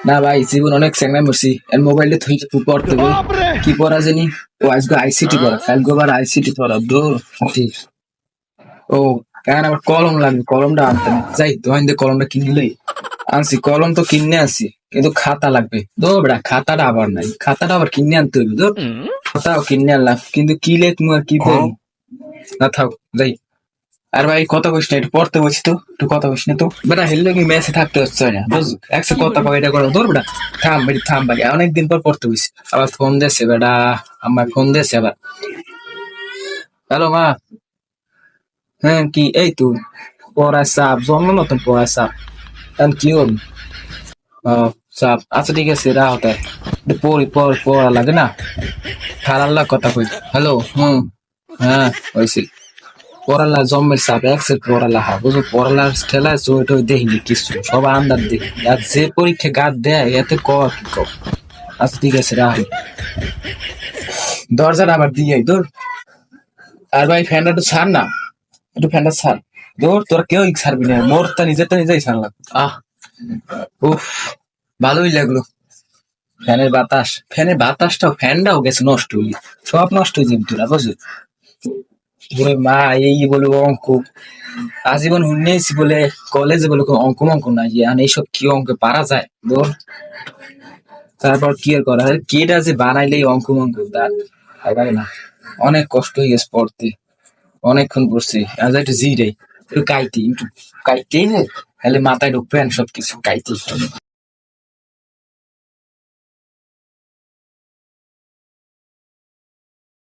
না ভাই জীবন অনেক স্যাংরা মরছি এর মোবাইলে থুই পড়তে বই কি পড়া জানি ও আজকে আইসিটি পড়া কালকে আবার আইসিটি পড়া দূর ঠিক। ও কেন আবার কলম লাগবে কলমটা আনতে না যাই দোকান দিয়ে কলমটা কিনলেই আনছি কলম তো কিনে আনছি কিন্তু খাতা লাগবে দো বেটা খাতাটা আবার নাই খাতাটা আবার কিনে আনতে হবে দো খাতাও কিনে আনলাম কিন্তু কি লেখমু আর কি দেন না থাক যাই। আর ভাই কথা কইস না একটু পড়তে বসি তো একটু কথা কইস না তো বেটা হেললে কি মেসে থাকতে হচ্ছে না বুঝলি একশো কথা কয় এটা করো ধর বেটা থাম বেটি থাম ভাই অনেকদিন পর পড়তে বসি আবার ফোন দিয়েছে বেটা আমার ফোন দিয়েছে আবার হ্যালো মা হ্যাঁ কি এই তো পড়ার চাপ জন্ম নতুন পড়ার চাপ এখন কি হল ও চাপ আচ্ছা ঠিক আছে রাহ তাই পড়ি পড়া লাগে না খারাল্লা কথা কই হ্যালো হ্যাঁ হয়েছে পড়ালা জন্মের চাপ একসের পড়ালা হা বুঝো পড়ালার ঠেলা জয় টয় দেখিনি কিছু সব আন্দার দেখি আর যে পরীক্ষা গাদ দেয় এতে ক কি ক আচ্ছা ঠিক আছে রাহ দরজাটা আবার দিয়ে তোর আর ভাই ফ্যানটা একটু ছাড় না একটু ফ্যানটা ছাড় তোর তোর কেউ ছাড়বি না মোর তা নিজেই ছাড়লাম আহ উফ ভালোই লাগলো ফ্যানের বাতাসটাও ফ্যানটাও গেছে নষ্ট হয়ে সব নষ্ট হয়ে যাবে তোরা বুঝলি ওরে মা এই বলে অঙ্ক আজীবন শুনেছি বলে কলেজে বলে কোনো অঙ্ক মঙ্ক নাই আর এইসব কি অঙ্ক পারা যায় বল তারপর কি আর করা হয় কেটা যে বানাইলেই অঙ্ক মঙ্ক তার আগায় না অনেক কষ্ট হয়ে গেছে পড়তে অনেকক্ষণ পড়ছি আজ একটু জিরাই একটু কাইতি একটু কাইতেই না তাহলে মাথায় ঢুকবেন সবকিছু কাইতেই